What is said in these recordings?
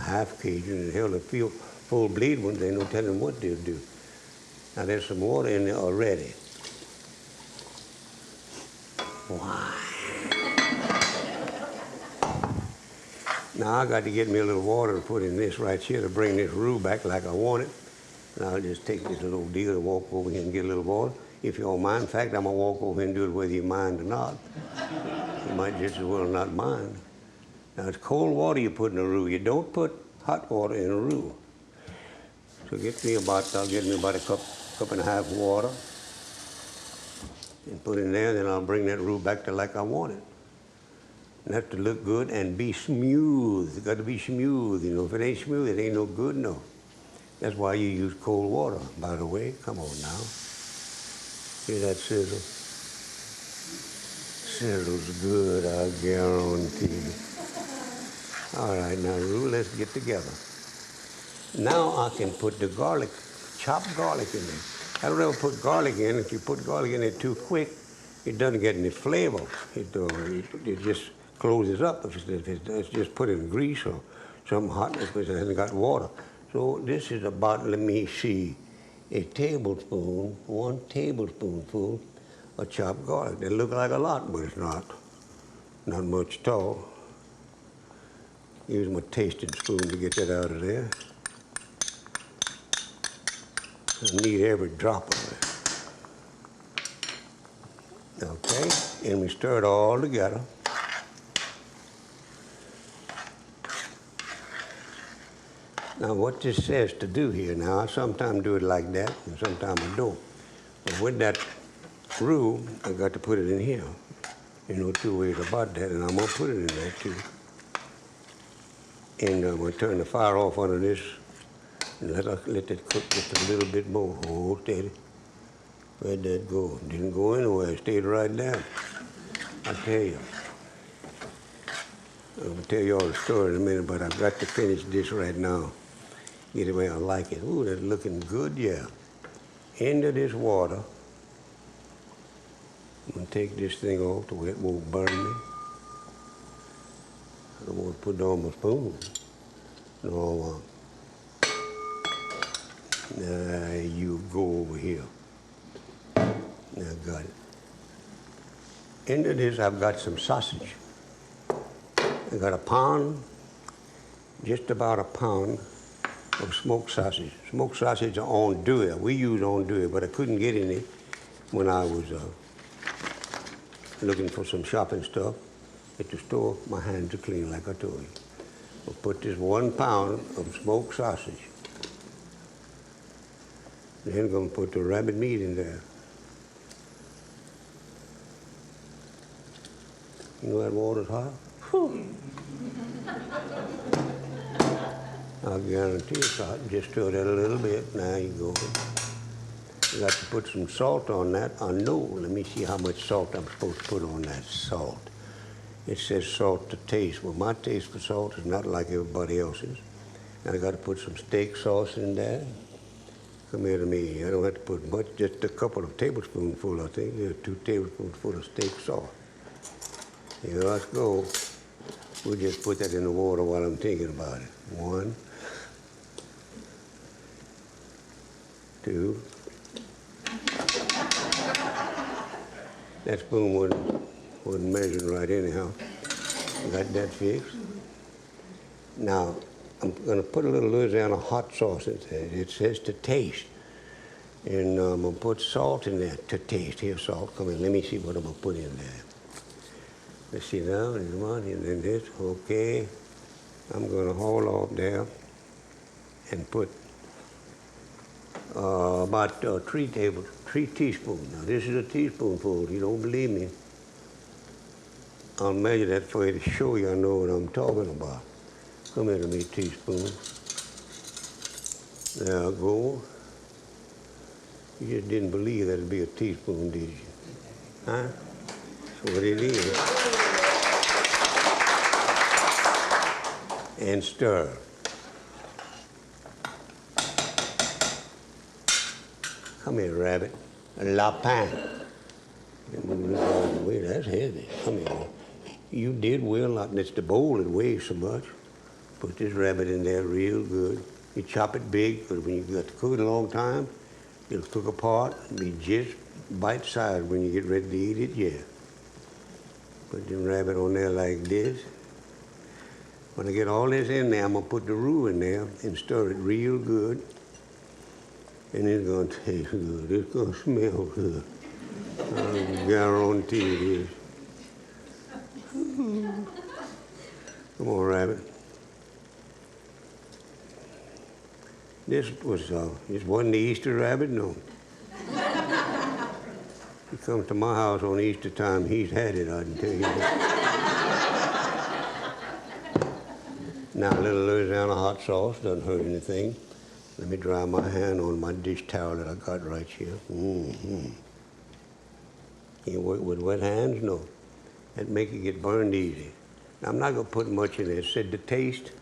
half kg, and hell, the full bleed ones, ain't no telling what they'll do. Now there's some water in there already. Wow. Now I got to get me a little water to put in this right here to bring this roux back like I want it. And I'll just take this little deal and walk over here and get a little water. If you don't mind, in fact, I'm gonna walk over here and do it whether you mind or not. You might just as well not mind. Now it's cold water you put in a roux. You don't put hot water in a roux. So I'll get me about a cup and a half of water and put in there, then I'll bring that roux back to like I want it. And have to look good and be smooth. It's got to be smooth, you know. If it ain't smooth, it ain't no good, no. That's why you use cold water, by the way. Come on now. Hear that sizzle? Sizzle's good, I guarantee. All right, now, roux, let's get together. Now I can put the garlic, chopped garlic in there. I don't ever put garlic in. If you put garlic in it too quick, it doesn't get any flavor. It just closes up if it's just put in grease or something hot because it hasn't got water. So this is about, let me see, one tablespoonful of chopped garlic. They look like a lot, but it's not much at all. Use my tasting spoon to get that out of there. I need every drop of it. Okay, and we stir it all together. Now what this says to do here now, I sometimes do it like that, and sometimes I don't. But with that roux, I got to put it in here. You know, two ways about that, and I'm gonna put it in there too. And I'm gonna turn the fire off under this and let it cook just a little bit more. Hold steady. Where'd that go? Didn't go anywhere, it stayed right there. I tell you. I'm gonna tell you all the story in a minute, but I've got to finish this right now. Get it where I like it. Ooh, that's looking good, yeah. Into this water. I'm gonna take this thing off so it won't burn me. I don't want to put it on my spoon. No, there you go over here. Now I got it. Into this, I've got some sausage. I got a pound, just about a pound of smoked sausage. Smoked sausage are andouille. We use andouille, but I couldn't get any when I was looking for some shopping stuff at the store. My hands are clean, like I told you. I'll put this 1 pound of smoked sausage. Then I'm gonna put the rabbit meat in there. You know that water's hot? Whew. I guarantee it's hot. Just stir that a little bit. Now you go. You got to put some salt on that. I know. Let me see how much salt I'm supposed to put on that salt. It says salt to taste. Well, my taste for salt is not like everybody else's. And I got to put some steak sauce in there. Come here to me. I don't have to put much, just a couple of tablespoonfuls, I think. There's 2 tablespoonfuls of steak sauce. Here, let's go. We'll just put that in the water while I'm thinking about it. 1, 2. That spoon wasn't measured right anyhow. Got that fixed. Now, I'm gonna put a little Louisiana hot sauce in there. It says to taste. And I'm gonna put salt in there to taste. Here, salt, come in. Let me see what I'm gonna put in there. Let's see now, there's one, and then this, okay. I'm gonna haul off there and put about 3 teaspoons. Now this is a teaspoonful, you don't believe me. I'll measure that for you to show you I know what I'm talking about. Come here to me, teaspoon. There I go. You just didn't believe that it'd be a teaspoon, did you? Huh? That's what it is. And stir. Come here, rabbit. Lapin. Wait, that's heavy. Come here. You did well, not it's the bowl that weighs so much. Put this rabbit in there real good. You chop it big, because when you got to cook it a long time, it'll cook apart and be just bite-sized when you get ready to eat it, yeah. Put the rabbit on there like this. When I get all this in there, I'm gonna put the roux in there and stir it real good. And it's gonna taste good. It's gonna smell good. I guarantee it is. Come on, rabbit. This wasn't the Easter rabbit, no. He comes to my house on Easter time, he's had it, I can tell you that. Now, a little Louisiana hot sauce doesn't hurt anything. Let me dry my hand on my dish towel that I got right here. Mm-hmm. You work with wet hands? No. That make it get burned easy. Now, I'm not gonna put much in there. It said the taste.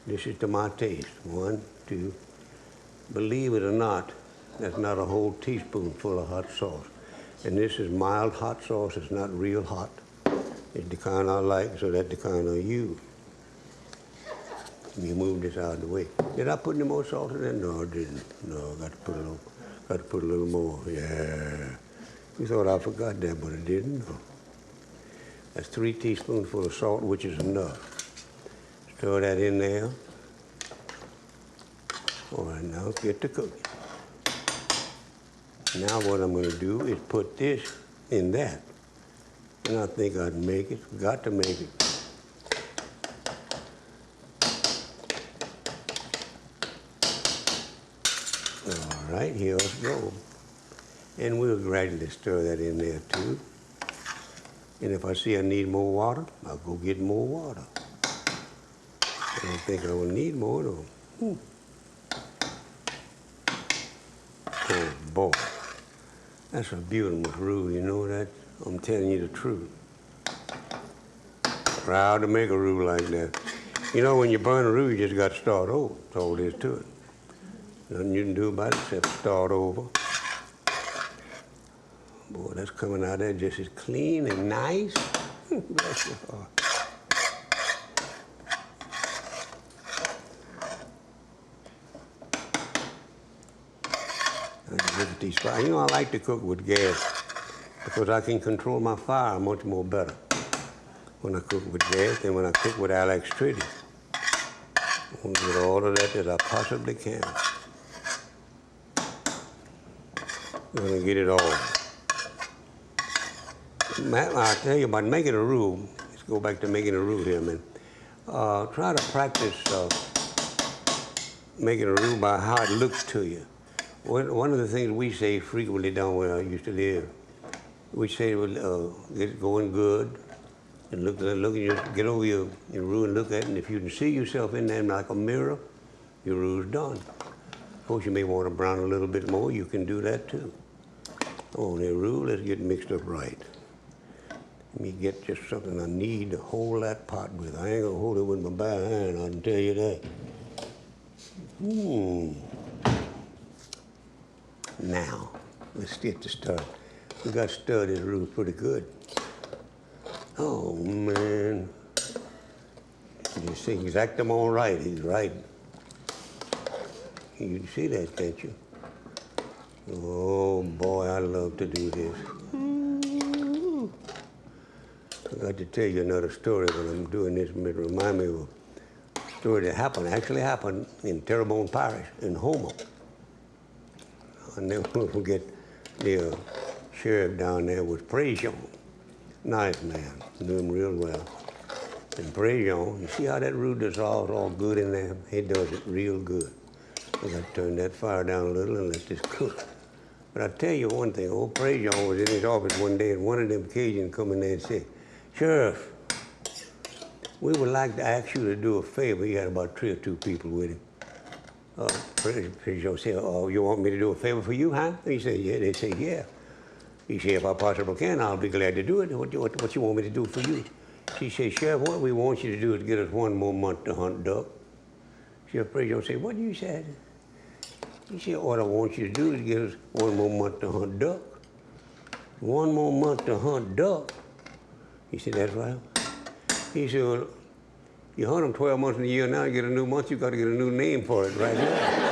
This is to my taste. 1, 2. Believe it or not, that's not a whole teaspoonful of hot sauce. And this is mild hot sauce. It's not real hot. It's the kind I like, so that's the kind I use. Let me move this out of the way. Did I put any more salt in there? No, I didn't. No, I got to put a little more. Yeah. You thought I forgot that, but I didn't. No. That's 3 teaspoonfuls of salt, which is enough. Stir that in there. All right, now get to cooking. Now what I'm going to do is put this in that. And I think I'd make it. Got to make it. All right, here we go. And we'll gradually stir that in there too. And if I see I need more water, I'll go get more water. I don't think I will need more though. Oh boy, that's a beautiful roux, you know that? I'm telling you the truth. Proud to make a roux like that. You know, when you burn a roux, you just got to start over. That's all there is to it. Nothing you can do about it except start over. Boy, that's coming out there just as clean and nice. Bless your heart. Look at these fires. You know, I like to cook with gas because I can control my fire much more better when I cook with gas than when I cook with electricity. I want to get all of that I possibly can. I'm going to get it all. I'll tell you about making a roux. Let's go back to making a roux here, man. Try to practice making a roux by how it looks to you. One of the things we say frequently down where I used to live, we say, get going good, and look, get over your roux and look at it, and if you can see yourself in there like a mirror, your roux's done. Of course, you may want to brown a little bit more. You can do that too. On the roux, let's get mixed up right. Let me get just something I need to hold that pot with. I ain't gonna hold it with my bare hand, I can tell you that. Now, let's get to start. We got to stir this roux pretty good. Oh man. You see, he's acting all right, he's right. You can see that, can't you? Oh boy, I love to do this. I got to tell you another story when I'm doing this. It remind me of a story that actually happened in Terrebonne Parish in Homer. I'll never forget the sheriff down there was Prejean. Nice man, knew him real well. And Prejean, you see how that roux dissolves all good in there? He does it real good. I got to turn that fire down a little and let this cook. But I tell you one thing, old Prejean was in his office one day, and one of them Cajuns come in there and said, "Sheriff, we would like to ask you to do a favor." He had about 3 or 2 people with him. Prejean said, "Oh, you want me to do a favor for you, huh?" He said, "Yeah." They said, "Yeah." He said, "If I possibly can, I'll be glad to do it. What you want me to do for you?" She said, "Sheriff, what we want you to do is get us 1 more month to hunt duck." Sheriff Prejean said, "What you said?" He said, "What I want you to do is get us 1 more month to hunt duck." 1 more month to hunt duck? He said, "That's right." He said, "Well, You hunt them 12 months in a year, now you get a new month, you got to get a new name for it right now.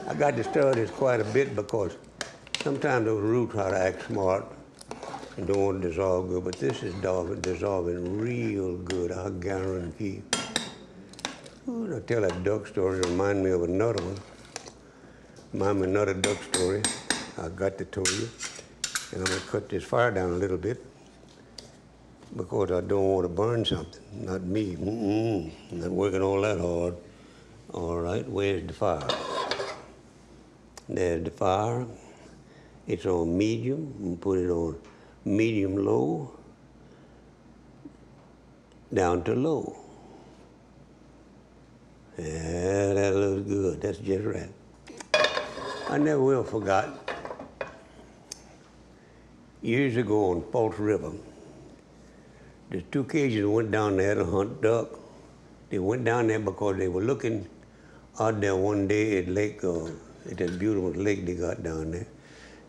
I got to stir this quite a bit because sometimes those roots ought to act smart and don't want to dissolve good, but this is dissolving real good, I guarantee. Ooh, I tell that duck story, remind me of another one. Remind me of another duck story I got to tell you. And I'm going to cut this fire down a little bit because I don't want to burn something. Not me. Not working all that hard. All right, where's the fire? There's the fire. It's on medium. I'm put it on medium low, down to low. Yeah, that looks good. That's just right. I never will forget. Years ago on False River, the two Cajuns went down there to hunt duck. They went down there because they were looking out there one day at at that beautiful lake they got down there.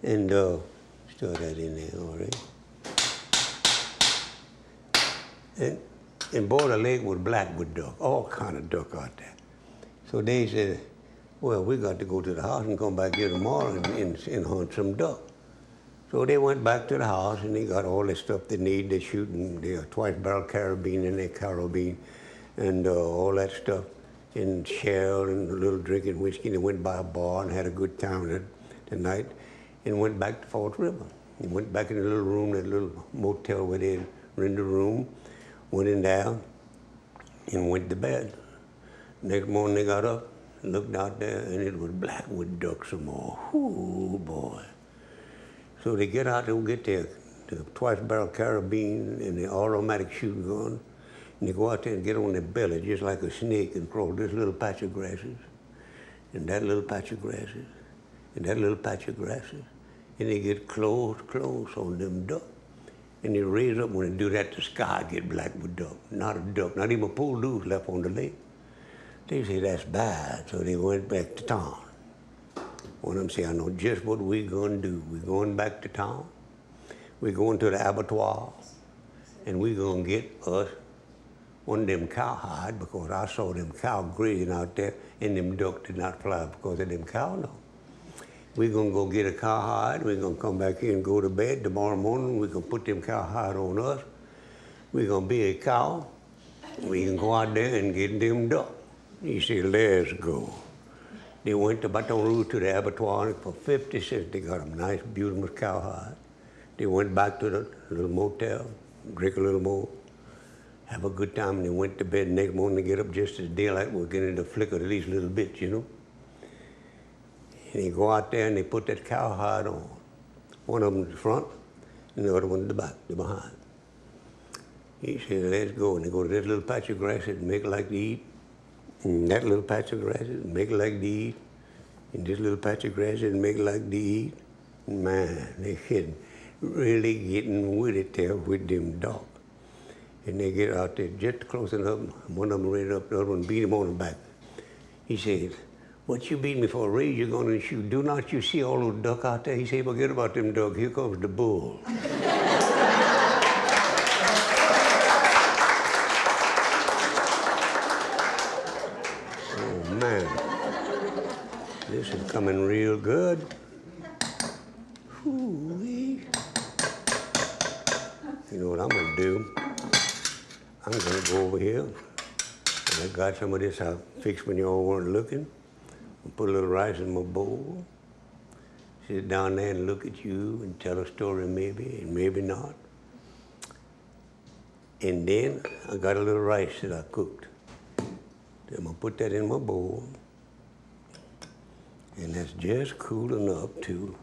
And stir that in there, all right. And boy, the lake was black with duck, all kind of duck out there. So they said, well, we got to go to the house and come back here tomorrow and hunt some duck. So they went back to the house and they got all the stuff they need. They're shooting their twice-barrel carabine and their carabine and all that stuff, and shell and a little drinking whiskey. They went by a bar and had a good time that night and went back to Falls River. They went back in the little room, that little motel where they rented a room, went in there and went to bed. Next morning they got up, looked out there, and it was black with ducks some more. Ooh, boy. So they get out, they'll get the twice-barrel carabine and the automatic shooting gun, and they go out there and get on their belly just like a snake and crawl this little patch of grasses, and that little patch of grasses, and that little patch of grasses, and they get close on them duck. And they raise up, when they do that, the sky get black with duck. Not a duck, not even a pool loose left on the lake. They say that's bad, so they went back to town. One of them say, I know just what we're going to do. We're going back to town. We're going to the abattoir, and we're going to get us one of them cowhide, because I saw them cow grazing out there, and them duck did not fly because of them cow, no. We're going to go get a cowhide. We're going to come back here and go to bed. Tomorrow morning, we're going to put them cowhide on us. We're going to be a cow. We can go out there and get them duck. He said, let's go. They went to Baton Rouge to the abattoir, and for 50 cents, they got a nice, beautiful cowhide. They went back to the little motel, drink a little more, have a good time, and they went to bed. Next morning, they get up just as daylight was getting to flicker at least a little bit, you know. And they go out there and they put that cowhide on. One of them in the front, and the other one in the back, the behind. He said, let's go. And they go to this little patch of grass and make it like to eat. And that little patch of grass and make it like to eat. And this little patch of grass and make it like to eat. Man, they really getting with it there with them dogs. And they get out there just close enough. One of them ran up, the other one beat him on the back. He said, what you beat me for? Raise your gun and shoot. Do not you see all those duck out there? He said, forget about them duck. Here comes the bull. Oh, man. This is coming real good. Ooh-wee. You know what I'm going to do? I'm going to go over here. And I got some of this I fixed when y'all weren't looking. I'll put a little rice in my bowl. Sit down there and look at you and tell a story maybe, and maybe not. And then I got a little rice that I cooked. Then I'm going to put that in my bowl. And that's just cool enough to,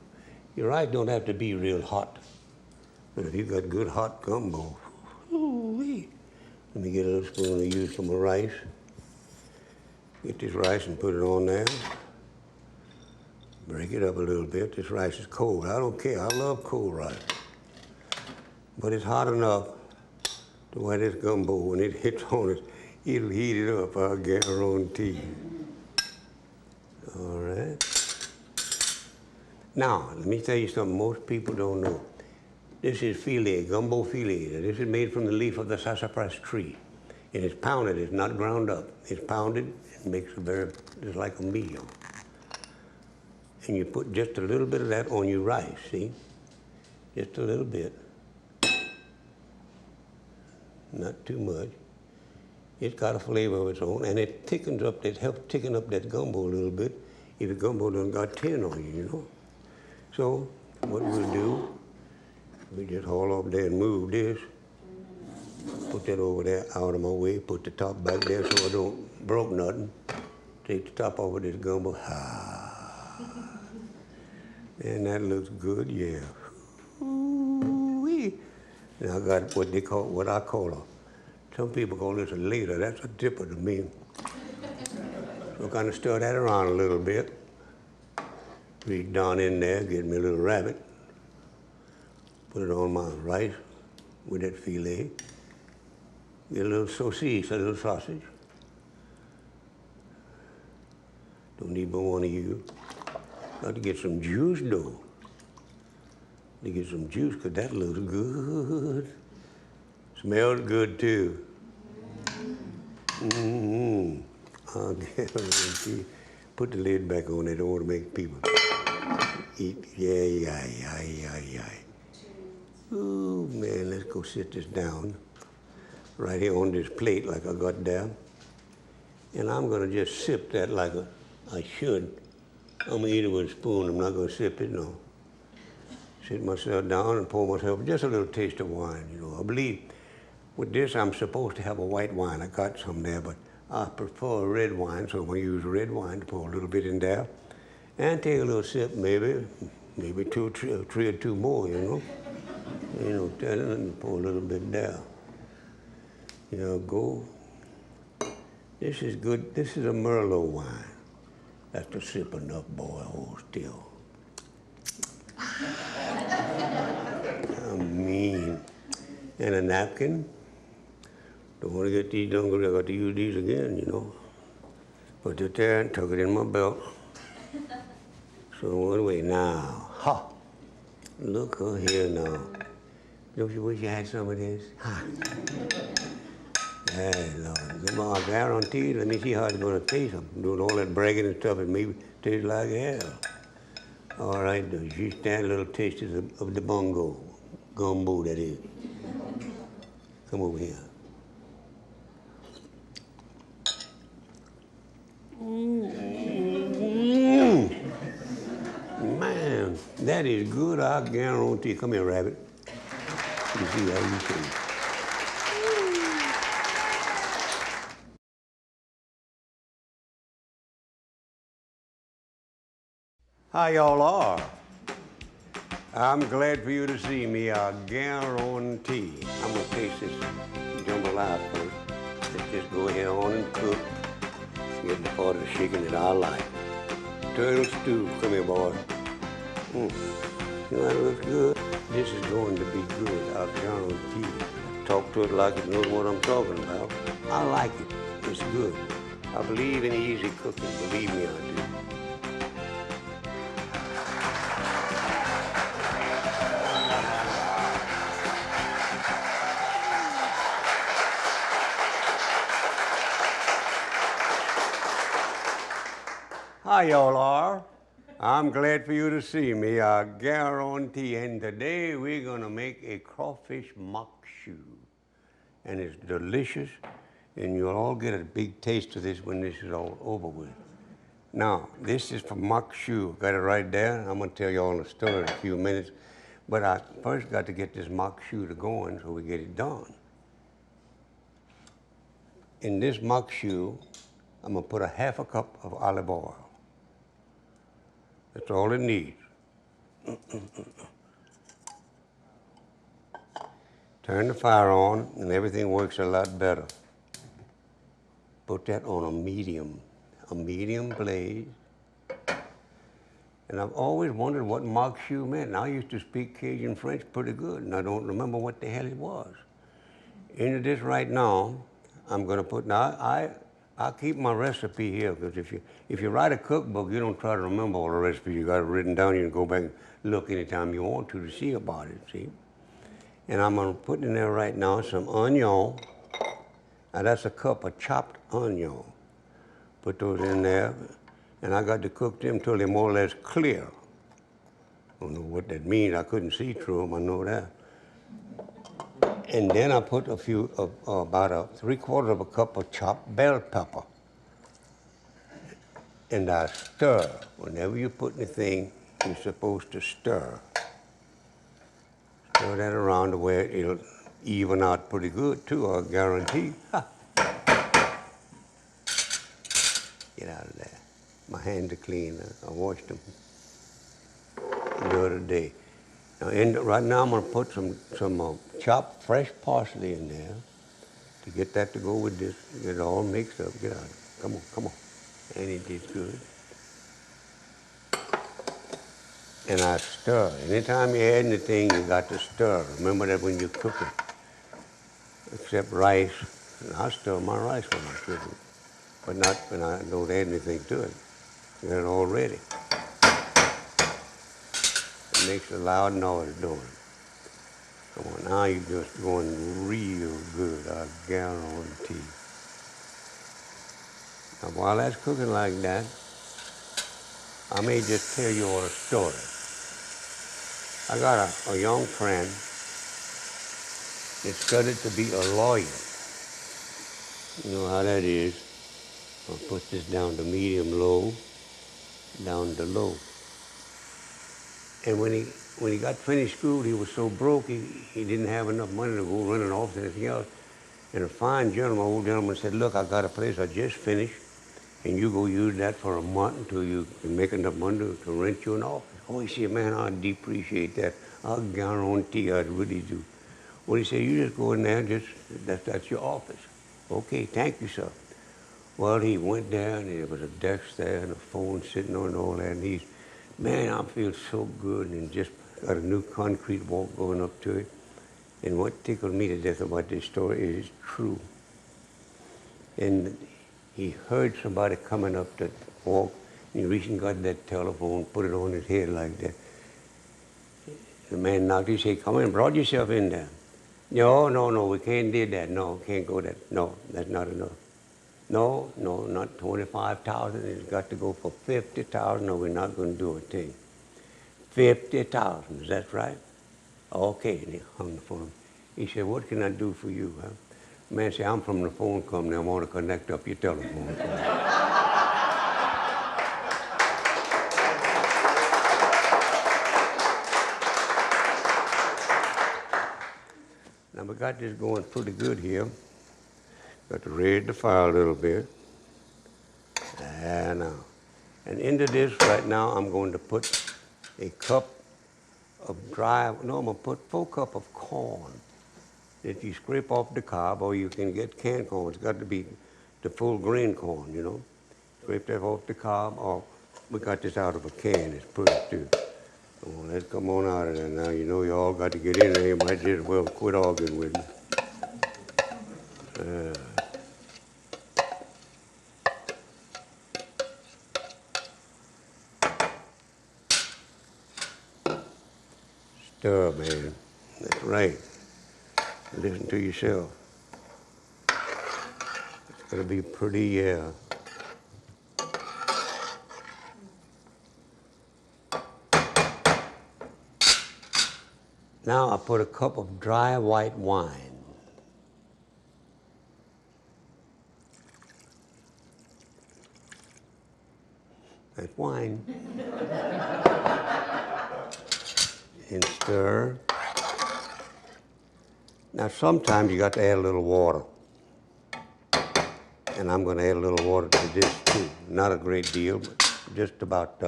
your rice don't have to be real hot. But if you got good hot gumbo, ooh-wee. Let me get a little spoon to use for my rice. Get this rice and put it on there. Break it up a little bit. This rice is cold. I don't care. I love cold rice. But it's hot enough to where this gumbo, when it hits on it, it'll heat it up, I guarantee you. All right. Now, let me tell you something most people don't know. This is filet, gumbo filet. This is made from the leaf of the sassafras tree. And it's pounded, it's not ground up. It's pounded, it makes it's like a meal. And you put just a little bit of that on your rice, see? Just a little bit. Not too much. It's got a flavor of its own, and it thickens up, it helps thicken up that gumbo a little bit if the gumbo doesn't got 10 on you, you know? So what we'll do, we just haul up there and move this. Put that over there out of my way, put the top back there so I don't broke nothing. Take the top off of this gumbo. And that looks good, yeah. Ooh-wee. And I got what I call some people call this a later, that's a dipper to me. So kind of stir that around a little bit. Reach down in there, get me a little rabbit. Put it on my rice with that filet. Get a little saucisse, a little sausage. Don't need but one of you. Got to get some juice though. To get some juice, because that looks good. Smells good too. I'll guarantee. Put the lid back on it. I don't want to make people eat. Yeah. Ooh, man, let's go sit this down right here on this plate like I got there. And I'm going to just sip that like I should. I'm going to eat it with a spoon. I'm not going to sip it, no. Sit myself down and pour myself just a little taste of wine, you know. I believe with this I'm supposed to have a white wine. I got some there, but I prefer red wine, so I'm going to use red wine to pour a little bit in there. And take a little sip, maybe three or two more, you know. And pour a little bit there. You know, go. This is good. This is a Merlot wine. That's the sipping up, boy, hold still. I mean, and a napkin. Don't want to get these done, I got to use these again, you know. Put it there and tuck it in my belt. So what do we now? Ha! Look here now. Don't you wish you had some of this? Ha! Hey, Lord. Come on, I guarantee. Let me see how it's going to taste. I'm doing all that bragging and stuff. It may taste like hell. All right, you stand a little taste of the gumbo that is. Come over here. Man, that is good, I guarantee. Come here, rabbit. You see how you taste. How y'all are? I'm glad for you to see me, I guarantee. I'm gonna taste this jambalaya first. Let's just go ahead on and cook. Get the part of the chicken that I like. Turtle stew, come here, boy. You know that looks good? This is going to be good, I guarantee. Talk to it like it knows what I'm talking about. I like it, it's good. I believe in easy cooking, believe me, I do. Hi, y'all are. I'm glad for you to see me, I guarantee. And today we're gonna make a crawfish makshu. And it's delicious, and you'll all get a big taste of this when this is all over with. Now, this is for makshu. Got it right there. I'm gonna tell you all the story in a few minutes. But I first got to get this makshu to going so we get it done. In this makshu, I'm gonna put a half a cup of olive oil. That's all it needs. Turn the fire on and everything works a lot better. Put that on a medium blaze. And I've always wondered what makshu meant. And I used to speak Cajun French pretty good, and I don't remember what the hell it was. Into this right now, I'm gonna put, I'll keep my recipe here, because if you write a cookbook, you don't try to remember all the recipes. You got it written down. You can go back and look anytime you want to see about it, see? And I'm gonna put in there right now some onion. Now that's a cup of chopped onion. Put those in there, and I got to cook them till they're more or less clear. I don't know what that means. I couldn't see through them, I know that. And then I put about 3/4 of a cup of chopped bell pepper. And I stir. Whenever you put anything, you're supposed to stir. Stir that around the way it'll even out pretty good too, I guarantee. Get out of there. My hands are clean. I washed them the other day. Now, right now I'm gonna put some chopped fresh parsley in there to get that to go with this. Get it all mixed up. Get out of it. Come on, come on. And it is good. And I stir. Anytime you add anything, you got to stir. Remember that when you're cooking. Except rice. And I stir my rice when I'm cooking, but not when I don't add anything to it. Get it all ready. It makes a loud noise doing it. Come on, now you're just going real good, I guarantee. Now while that's cooking like that, I may just tell you all a story. I got a young friend that studied to be a lawyer. You know how that is. I'll put this down to medium low, down to low. And when he got finished school, he was so broke, he didn't have enough money to go run an office or anything else. And a fine gentleman, old gentleman, said, look, I got a place I just finished, and you go use that for a month until you can make enough money to rent you an office. Oh, he said, man, I depreciate that. I guarantee I really do. Well, he said, you just go in there, that's your office. Okay, thank you, sir. Well, he went there, and there was a desk there, and a phone sitting on and all that, and he's, man, I feel so good, and just got a new concrete walk going up to it. And what tickled me to death about this story is it's true. And he heard somebody coming up that walk, and he reached and got that telephone, put it on his head like that. The man knocked, he said, come in, brought yourself in there. No, we can't do that. No, can't go that. No, that's not enough. No, not 25,000. It's got to go for 50,000 or we're not going to do a thing. 50,000, is that right? Okay, and he hung the phone. He said, what can I do for you, huh? The man said, I'm from the phone company. I want to connect up your telephone. Now we got this going pretty good here. Got to raise the fire a little bit. And into this right now, I'm going to put a cup of I'm going to put 4 cups of corn that you scrape off the cob, or you can get canned corn. It's got to be the full grain corn, you know. Scrape that off the cob, or we got this out of a can. It's pretty too. Come on, let's come on out of there now. You know you all got to get in there. You might just well quit arguing with me. Stir, man. That's right. Listen to yourself. It's going to be pretty, yeah. Now I put a cup of dry white wine. That's wine. And stir. Now sometimes you got to add a little water. And I'm going to add a little water to this too. Not a great deal, but just about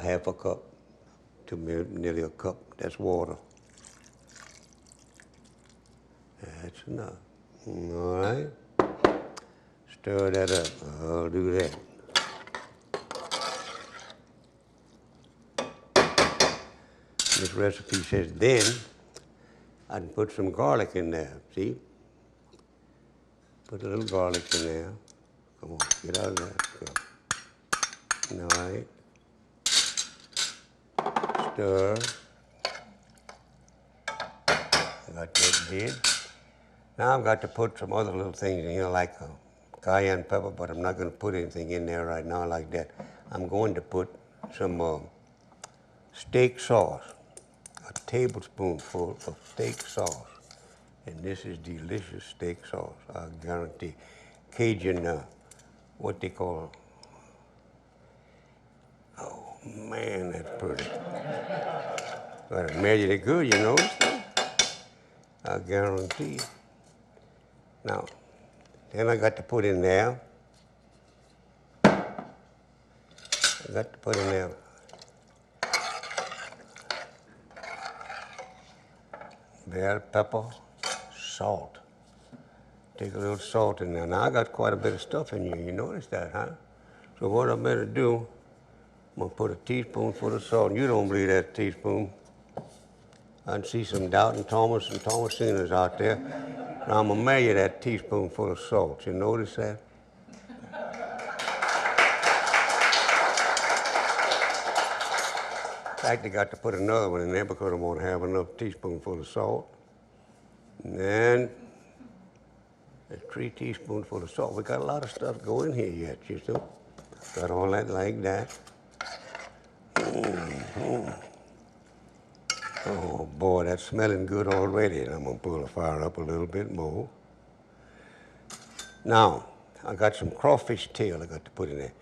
half a cup to nearly a cup. That's water. That's enough. All right. Stir that up. I'll do that. This recipe says then I can put some garlic in there. See? Put a little garlic in there. Come on, get out of that. Go. All right. Stir. got that did. Now I've got to put some other little things in here like cayenne pepper, but I'm not going to put anything in there right now like that. I'm going to put some steak sauce, a tablespoonful of steak sauce. And this is delicious steak sauce, I guarantee. Cajun, what they call, oh man, that's pretty. Gotta measure it good, you know. I guarantee. Now, then I got to put in there, bell pepper, salt. Take a little salt in there. Now I got quite a bit of stuff in here. You notice that, huh? So what I better do, I'm gonna put a teaspoonful of salt. You don't believe that teaspoon. I can see some doubting Thomas and Thomasiners out there. Now I'm gonna measure that teaspoonful of salt. You notice that? In fact, I got to put another one in there because I won't have enough teaspoonful of salt. And then 3 teaspoonfuls of salt. We got a lot of stuff going here yet, you see. Got all that like that. Oh boy, that's smelling good already. And I'm gonna pull the fire up a little bit more. Now, I got some crawfish tail I got to put in there.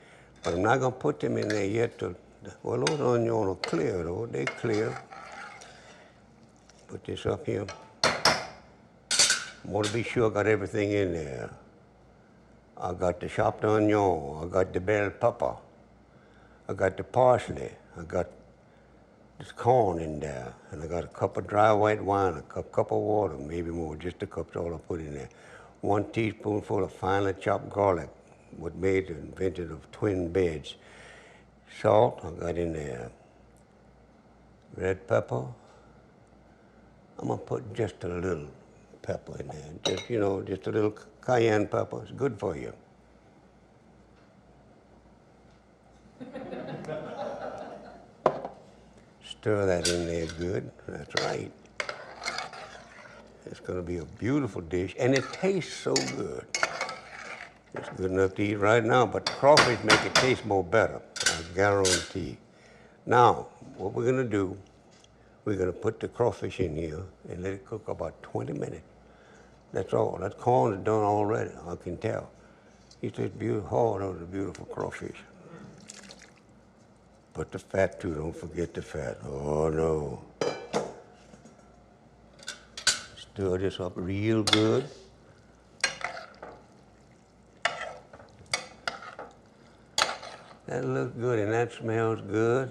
But I'm not gonna put them in there yet till, well, those onions are clear though, they clear. Put this up here. I want to be sure I got everything in there. I got the chopped onion, I got the bell pepper, I got the parsley, I got this corn in there, and I got a cup of dry white wine, a cup of water, maybe more, just a cup's all I put in there. 1 teaspoonful of finely chopped garlic, what made the invention of twin beds. Salt, I got in there. Red pepper, I'm gonna put just a little pepper in there, just, you know, just a little cayenne pepper. It's good for you. Stir that in there good. That's right. It's going to be a beautiful dish, and it tastes so good. It's good enough to eat right now, but the crawfish make it taste more better, I guarantee. Now, what we're going to do, we're going to put the crawfish in here and let it cook about 20 minutes. That's all. That corn is done already, I can tell. It's just beautiful. Oh, that was a beautiful crawfish. Put the fat too, don't forget the fat. Oh no. Stir this up real good. That looks good and that smells good.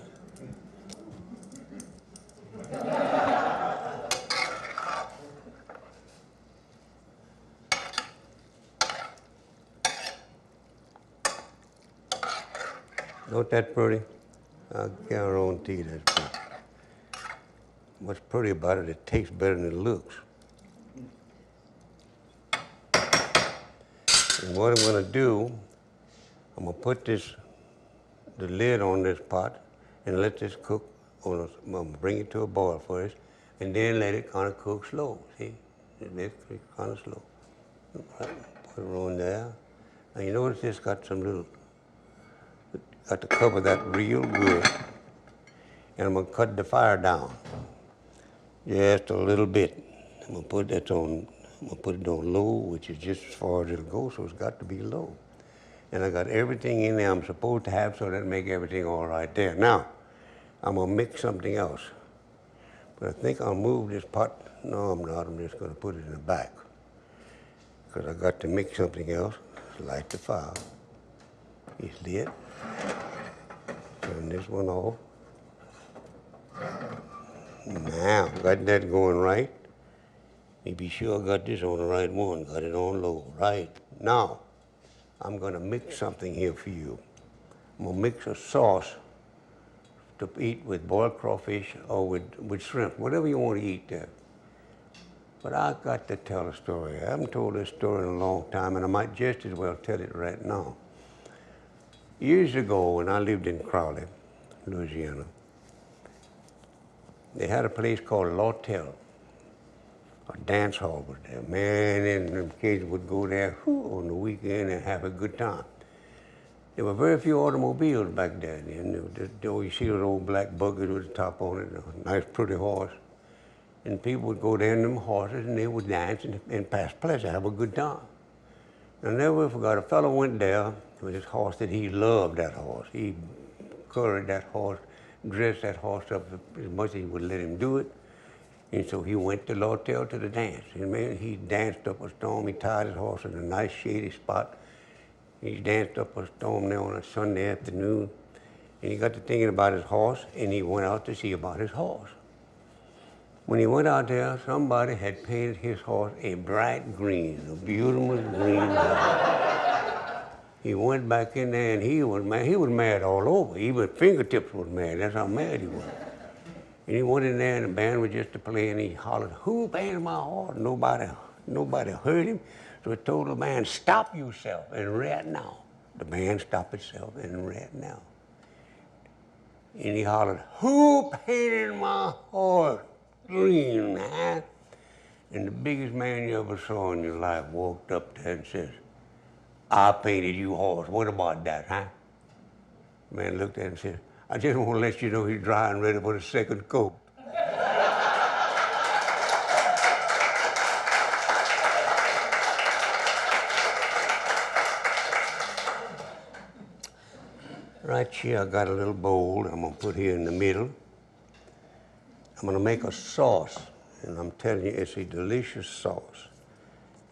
Don't that pretty? I guarantee that's pretty. What's pretty about it, it tastes better than it looks. And what I'm gonna do, I'm gonna put the lid on this pot and let this cook. I'm gonna bring it to a boil first, and then let it kind of cook slow, see? Let it cook kind of slow. Put it on there. Now you notice this got some little, got to cover that real good. And I'm gonna cut the fire down just a little bit. I'm gonna put it on low, which is just as far as it'll go, so it's got to be low. And I got everything in there I'm supposed to have, so that make everything all right there. Now, I'm gonna mix something else. But I think I'll move this pot. No, I'm not. I'm just gonna put it in the back. Because I got to mix something else. Light the fire. It's lit. Turn this one off. Now, got that going right. Me be sure I got this on the right one. Got it on low, right. Now, I'm gonna mix something here for you. I'm gonna mix a sauce to eat with boiled crawfish or with shrimp, whatever you want to eat there. But I got to tell a story. I haven't told this story in a long time, and I might just as well tell it right now. Years ago, when I lived in Crowley, Louisiana, they had a place called L'Hotel. A dance hall was there. Man, and them kids would go there on the weekend and have a good time. There were very few automobiles back then. You see those old black buggies with the top on it, a nice pretty horse. And people would go there in them horses and they would dance and pass pleasure, have a good time. I never forgot, a fellow went there with his horse that he loved that horse. He curried that horse, dressed that horse up as much as he would let him do it. And so he went to Lawtell to the dance. And man, he danced up a storm. He tied his horse in a nice shady spot. He danced up a storm there on a Sunday afternoon. And he got to thinking about his horse, and he went out to see about his horse. When he went out there, somebody had painted his horse a bright green, a beautiful green. He went back in there and he was mad. He was mad all over. Even fingertips was mad. That's how mad he was. And he went in there and the band was just to play and he hollered, "Who painted my horse?" Nobody heard him. So he told the band, "Stop yourself and right now." The band stopped itself and right now. And he hollered, "Who painted my horse green, huh?" And the biggest man you ever saw in your life walked up there and says, "I painted you horse. What about that, huh?" The man looked at him and said, "I just want to let you know he's dry and ready for the second coat." Right here, I got a little bowl that I'm going to put here in the middle. I'm going to make a sauce, and I'm telling you, it's a delicious sauce.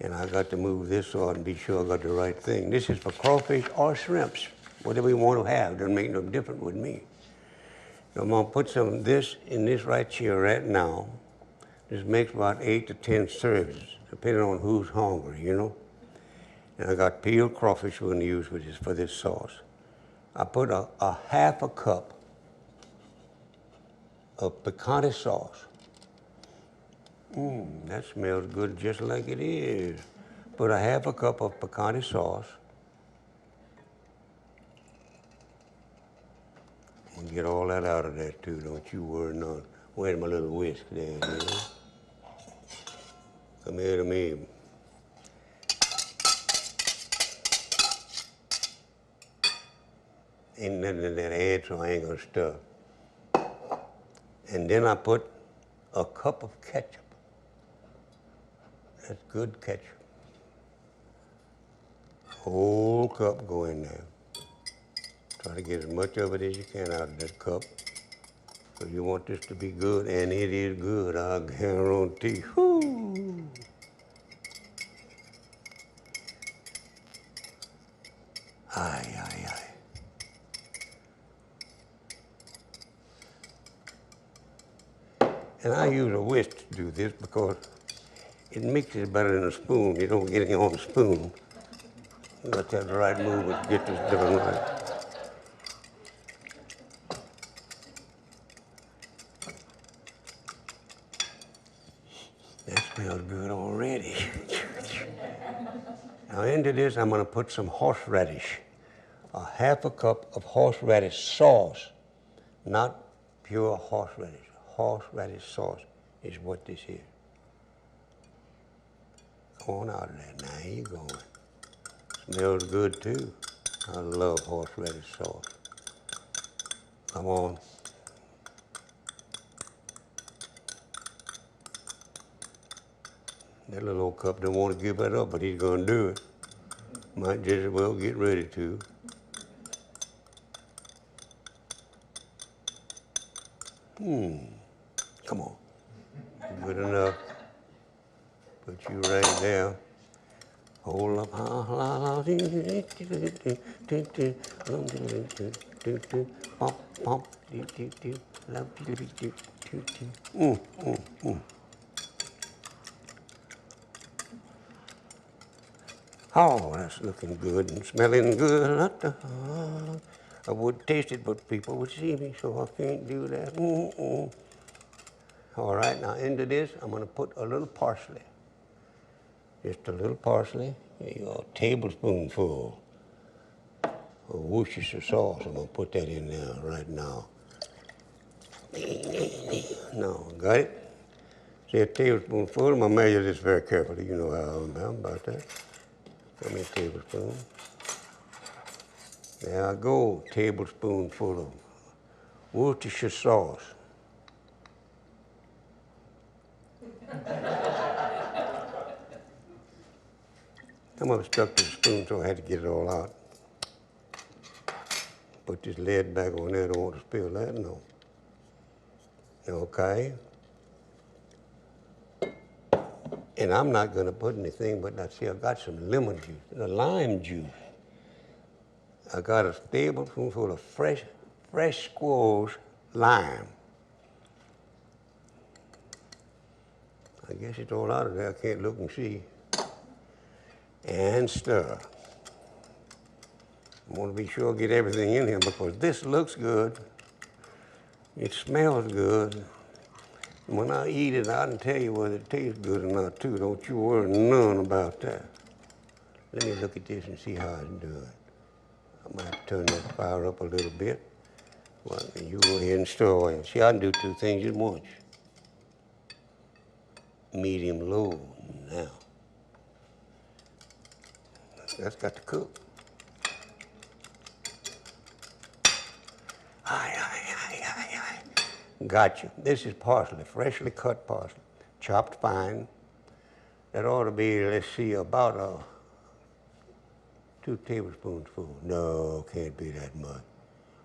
And I got to move this on and be sure I got the right thing. This is for crawfish or shrimps, whatever you want to have. Doesn't make no difference with me. So I'm going to put some of this in this right here right now. This makes about 8 to 10 servings, depending on who's hungry, you know. And I got peeled crawfish we're going to use for this sauce. I put a half a cup of picante sauce. That smells good just like it is. Put a half a cup of picante sauce. And get all that out of there too, don't you worry none. Where's my little whisk there, you know? Come here to me. Ain't nothing in that head, so I ain't gonna stir. And then I put a cup of ketchup. That's good ketchup. Whole cup go in there. Try to get as much of it as you can out of that cup. So you want this to be good, and it is good, I guarantee. Whoo! Aye, aye, aye. And I use a whisk to do this because it mixes better than a spoon. You don't get it on the spoon. You got to have the right movement to get this done right. That smells good already. Now into this, I'm going to put some horseradish. A half a cup of horseradish sauce, not pure horseradish. Horseradish sauce is what this is. Go on out of there. Now you going. Smells good too. I love horseradish sauce. Come on. That little old cup don't want to give that up, but he's going to do it. Might just as well get ready to. Come on. Good enough. Put you right there. Hold up. Oh, that's looking good and smelling good. I would taste it, but people would see me, so I can't do that. All right, now into this, I'm going to put a little parsley. Just a little parsley. There you go, a tablespoonful of Worcestershire sauce. I'm going to put that in there right now. No, got it? Say a tablespoonful. I'm going to measure this very carefully. You know how I'm about that. How many tablespoons? There I go, tablespoonful of Worcestershire sauce. I'm up stuck to the spoon, so I had to get it all out. Put this lid back on there. Don't want to spill that, no. Okay. And I'm not going to put anything, but I see I got some lemon juice, lime juice. I got a tablespoonful of fresh squash lime. I guess it's all out of there. I can't look and see. And stir. I want to be sure I get everything in here because this looks good. It smells good. When I eat it, I can tell you whether it tastes good or not, too. Don't you worry none about that. Let me look at this and see how it's doing. I might have to turn that fire up a little bit. Well, you go ahead and stir oil. See, I can do two things at once. Medium low now. That's got to cook. Gotcha. This is parsley, freshly cut parsley, chopped fine. That ought to be, let's see, about 2 tablespoonfuls. No, can't be that much.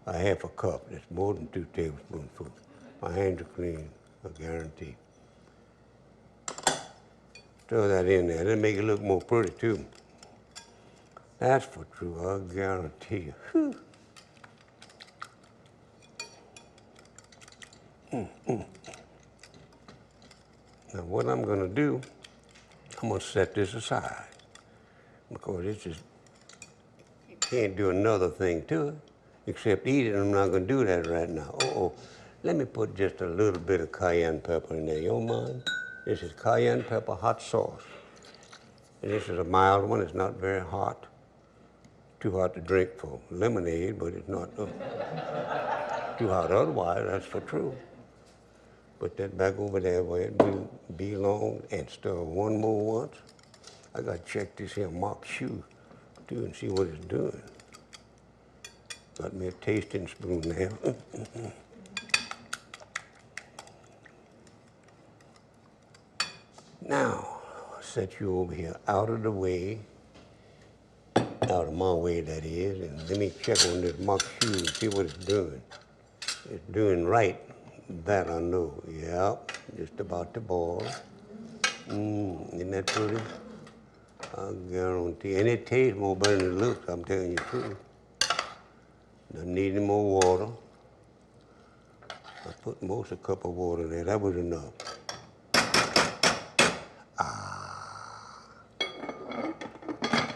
A half a cup. That's more than 2 tablespoonfuls. My hands are clean, I guarantee. Throw that in there. That'll make it look more pretty, too. That's for true, I guarantee you. Whew. Now what I'm going to do, I'm going to set this aside because it's just, you can't do another thing to it except eat it. I'm not going to do that right now. Let me put just a little bit of cayenne pepper in there. You don't mind? This is cayenne pepper hot sauce. And this is a mild one. It's not very hot. Too hot to drink for lemonade, but it's not too hot otherwise. That's for true. Put that back over there where it belongs and stir one more once. I got to check this here mock shoe too and see what it's doing. Got me a tasting spoon there. Now, I'll set you over here out of the way, out of my way that is, and let me check on this mock shoe and see what it's doing. It's doing right. That I know, yeah, just about to boil. Isn't that pretty? I guarantee. And it tastes more better than it looks, I'm telling you the truth. Doesn't need any more water. I put most a cup of water in there. That was enough.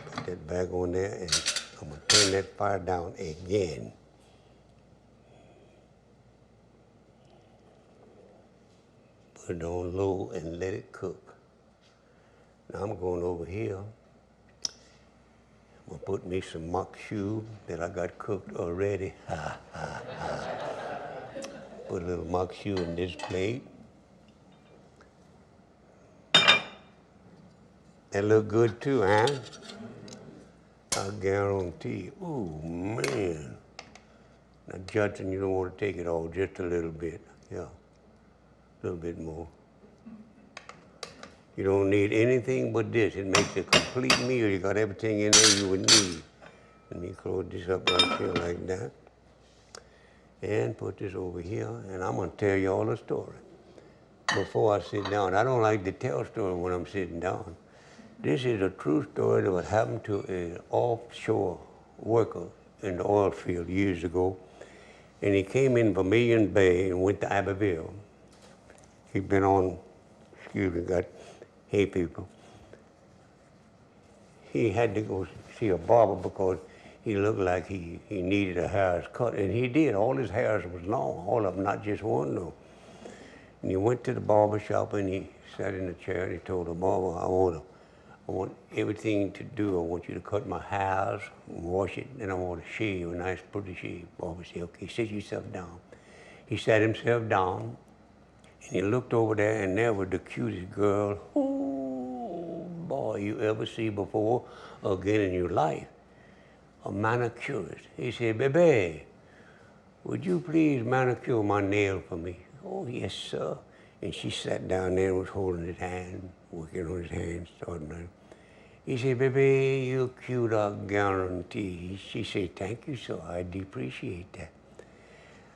Put that back on there, and I'm going to turn that fire down again. Put it on low and let it cook. Now I'm going over here. I'm gonna put me some mock shoe that I got cooked already. Put a little mock shoe in this plate. That look good too, huh? I guarantee. Ooh, man. Now, Judson, you don't want to take it all, just a little bit. Yeah. A little bit more. You don't need anything but this. It makes a complete meal. You got everything in there you would need. Let me close this up right here like that. And put this over here, and I'm gonna tell you all a story. Before I sit down, I don't like to tell stories when I'm sitting down. This is a true story that happened to an offshore worker in the oil field years ago. And he came in Vermilion Bay and went to Abbeville. He'd been on, got hay people. He had to go see a barber because he looked like he needed a hair's cut. And he did. All his hairs was long, all of them, not just one though. And he went to the barber shop and he sat in the chair and he told the barber, I want everything to do. I want you to cut my hairs, wash it, and I want to shave, a nice pretty shave. Barber said, okay, sit yourself down. He sat himself down And he looked over there, and there was the cutest girl, oh boy, you ever see before again in your life. A manicurist. He said, "Baby, would you please manicure my nail for me?" "Oh, yes, sir." And she sat down there and was holding his hand, working on his hand, starting. He said, "Baby, you're cute, I guarantee." She said, "Thank you, sir. I appreciate that.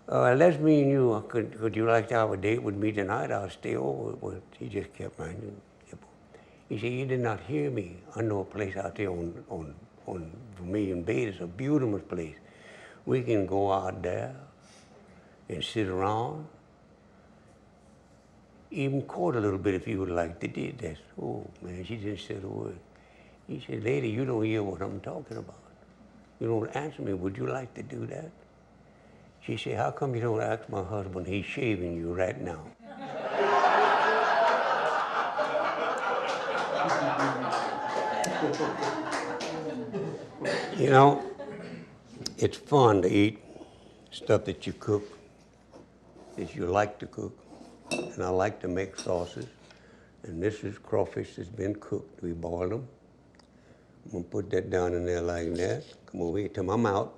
Let's me and you, could you like to have a date with me tonight? I'll stay over." Well, he just kept running. He said, "You did not hear me. I know a place out there on Vermilion Bay. It's a beautiful place. We can go out there and sit around, even court a little bit if you would like to do that." Oh, man, she didn't say a word. He said, "Lady, you don't hear what I'm talking about. You don't answer me. Would you like to do that?" She said, "How come you don't ask my husband? He's shaving you right now." You know, it's fun to eat stuff that you cook, that you like to cook. And I like to make sauces. And this is crawfish that's been cooked. We boil them. I'm gonna put that down in there like that. Come over here to my mouth.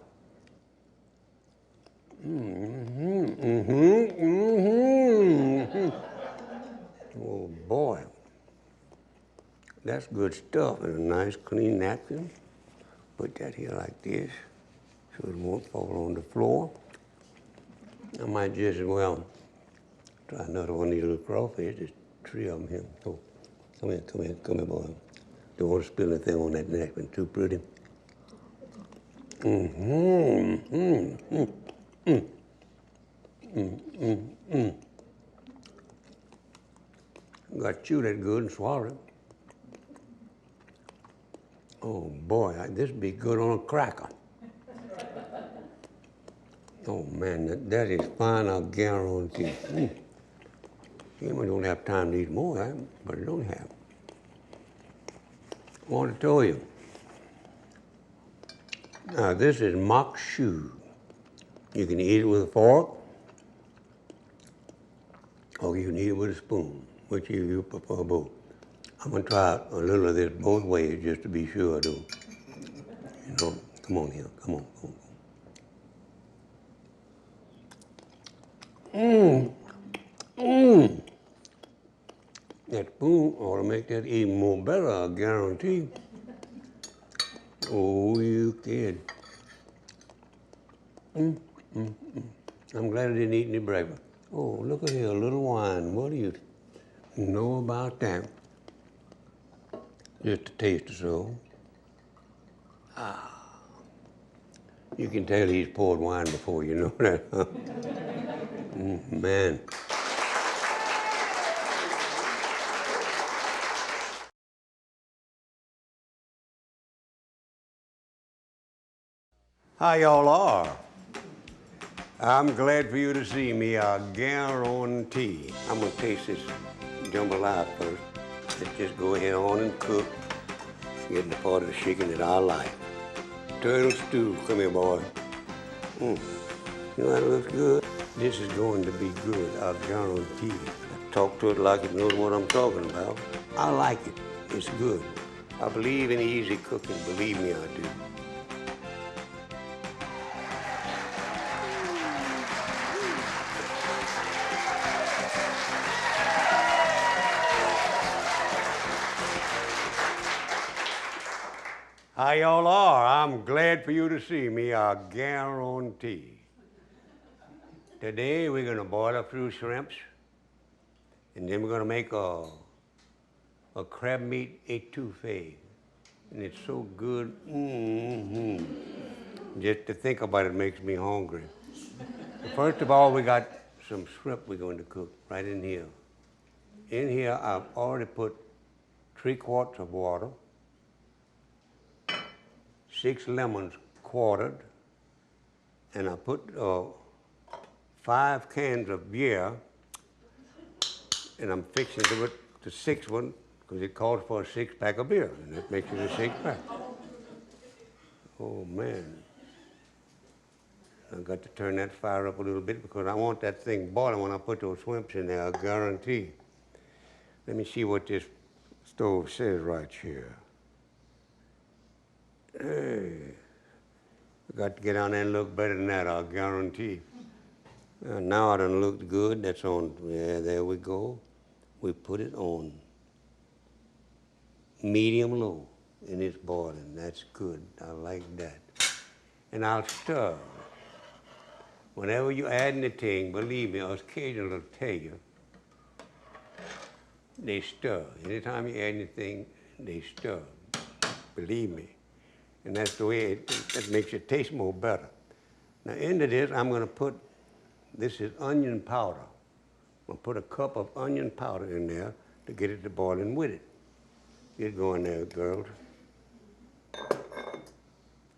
Oh boy, that's good stuff. And a nice clean napkin. Put that here like this, so it won't fall on the floor. I might just as well try another one of these little crawfish. There's 3 of them here. Oh, come here, boy. Don't want to spill anything on that napkin. Too pretty. Got to chew that good and swallow it. Oh boy, this would be good on a cracker. Oh man, that is fine, I guarantee. You don't have time to eat more, but I don't have. I want to tell you. Now this is mock shoe. You can eat it with a fork, or you can eat it with a spoon, whichever you prefer both. I'm gonna try a little of this both ways just to be sure I do. You know, come on here, come on. That spoon ought to make that even more better, I guarantee. Oh, you kid. I'm glad I didn't eat any breakfast. Oh, look at here, a little wine. What do you know about that? Just a taste or so. You can tell he's poured wine before, you know that, huh? Man. How y'all are? I'm glad for you to see me, I guarantee. I'm gonna taste this jambalaya first. Let's just go ahead on and cook. Get the part of the chicken that I like. Turtle stew, come here, boy. You know that looks good? This is going to be good, I guarantee. Talk to it like it knows what I'm talking about. I like it, it's good. I believe in easy cooking, believe me, I do. How y'all are? I'm glad for you to see me, I guarantee. Today we're gonna boil a few shrimps, and then we're gonna make a crab meat etouffee. And it's so good, Just to think about it makes me hungry. First of all, we got some shrimp we're going to cook right in here. In here, I've already put 3 quarts of water, 6 lemons quartered, and I put 5 cans of beer, and I'm fixing to put the 6th one because it calls for a 6-pack of beer, and that makes it a 6-pack. Oh man. I got to turn that fire up a little bit because I want that thing boiling when I put those shrimps in there, I guarantee. Let me see what this stove says right here. Hey, I got to get on there and look better than that, I'll guarantee. Now I done looked good. That's on, yeah, there we go. We put it on medium low and it's boiling. That's good. I like that. And I'll stir. Whenever you add anything, believe me, occasionally will tell you, they stir. Anytime you add anything, they stir. Believe me. And that's the way that makes it taste more better. Now into this, I'm gonna put, this is onion powder. I'm gonna put a cup of onion powder in there to get it to boiling with it. Get going there, girls.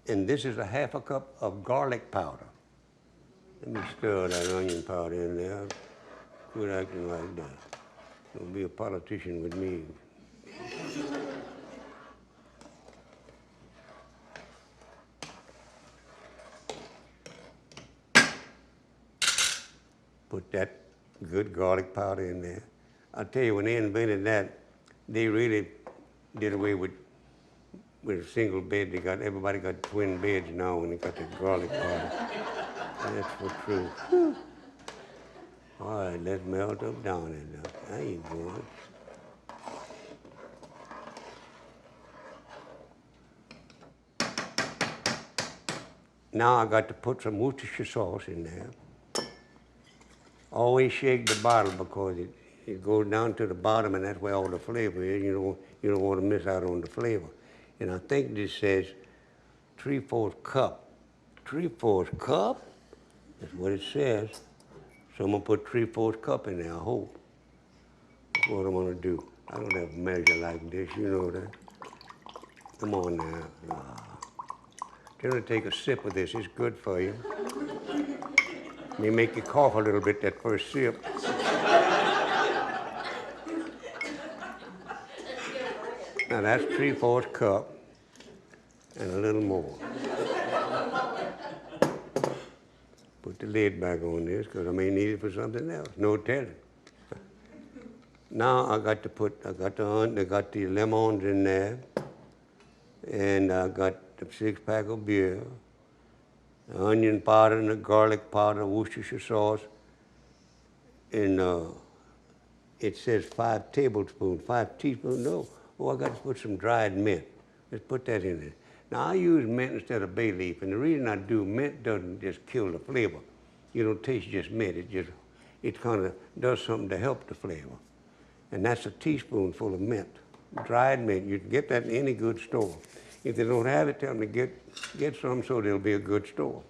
And this is a half a cup of garlic powder. Let me stir that onion powder in there. Quit acting like that. Don't be a politician with me. Put that good garlic powder in there. I'll tell you, when they invented that, they really did away with a single bed. Everybody got twin beds now when they got the garlic powder. That's for true. Whew. All right, let's melt up down in there. There you go. Now I got to put some Worcestershire sauce in there. Always shake the bottle because it goes down to the bottom and that's where all the flavor is. You don't want to miss out on the flavor. And I think this says 3/4 cup. 3/4 cup? That's what it says. So I'm gonna put 3/4 cup in there, I hope. That's what I'm gonna do. I don't have a measure like this, you know that. Come on now. Try to take a sip of this, it's good for you. May make you cough a little bit that first sip. Now that's 3/4 cup and a little more. Put the lid back on this because I may need it for something else. No telling. Now I got the lemons in there, and I got the 6-pack of beer, the onion powder and the garlic powder, Worcestershire sauce, and it says 5 tablespoons, 5 teaspoons. No, oh, I got to put some dried mint. Let's put that in there. Now I use mint instead of bay leaf, and the reason I do, mint doesn't just kill the flavor. You don't taste just mint, it kind of does something to help the flavor. And that's a teaspoonful of mint, dried mint. You can get that in any good store. If they don't have it, tell them to get some so they'll be a good store.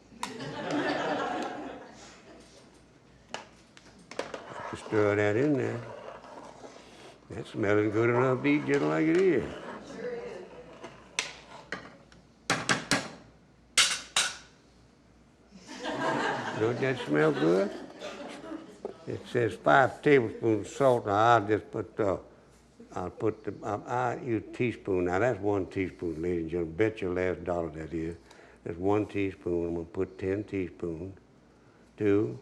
Just stir that in there. That's smelling good enough to eat just like it is. Don't that smell good? It says 5 tablespoons of salt. Now I'll use a teaspoon. Now that's 1 teaspoon, ladies and gentlemen. Bet your last dollar that is. That's 1 teaspoon. I'm gonna put 10 teaspoons. 2,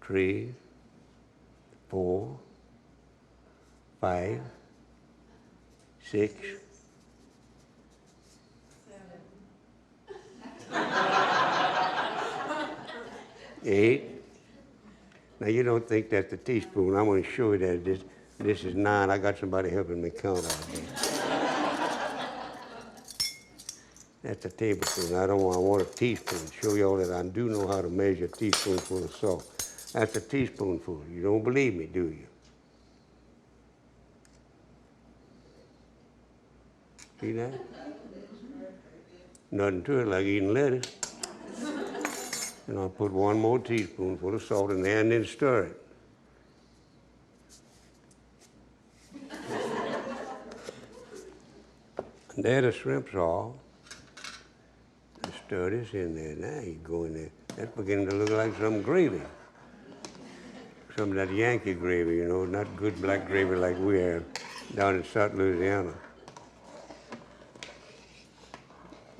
3, 4, 5, 6, 8. Now you don't think that's the teaspoon. I'm going to show you that this is 9. I got somebody helping me count out here. That's a tablespoon. I want a teaspoon. Show y'all that I do know how to measure a teaspoonful of salt. That's a teaspoonful. You don't believe me, do you? See that? Nothing to it like eating lettuce. And I'll put 1 more teaspoonful of salt in there and then stir it. And there the shrimps are. And stir this in there. Now you go in there. That's beginning to look like some gravy. Some of that Yankee gravy, you know, not good black gravy like we have down in South Louisiana.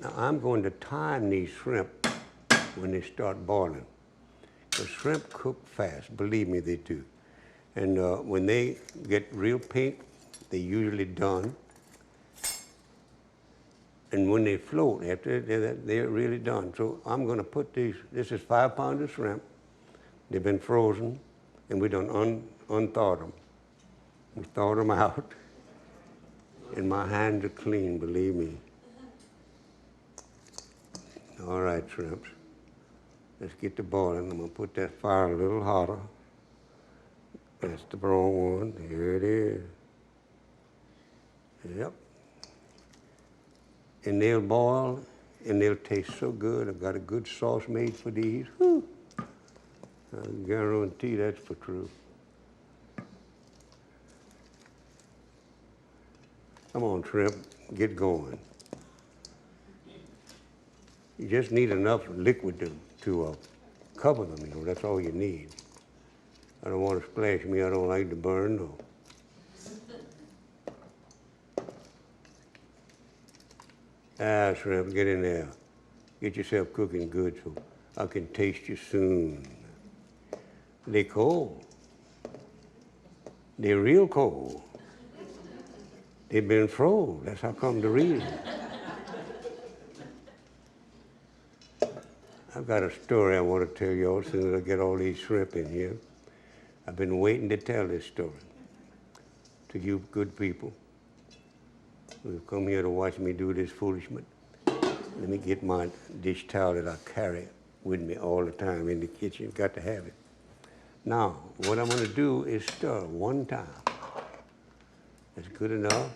Now I'm going to time these shrimp when they start boiling. The shrimp cook fast, believe me, they do. And when they get real pink, they're usually done. And when they float, after they're really done. So I'm going to put these, this is 5 pounds of shrimp. They've been frozen, and we done unthawed them. We thawed them out, and my hands are clean, believe me. All right, shrimps. Let's get to boiling. I'm going to put that fire a little hotter. That's the wrong one. Here it is. Yep. And they'll boil, and they'll taste so good. I've got a good sauce made for these. Whew. I guarantee that's for true. Come on, shrimp, get going. You just need enough liquid to cover them, you know, that's all you need. I don't want to splash me, I don't like to burn, no. Ah, shrimp, get in there. Get yourself cooking good so I can taste you soon. They cold. They're real cold. They've been froze, that's how come the reason. I've got a story I want to tell you as soon as I get all these shrimp in here. I've been waiting to tell this story to you good people who've come here to watch me do this foolishness. Let me get my dish towel that I carry with me all the time in the kitchen. Got to have it. Now, what I'm going to do is stir one time. That's good enough.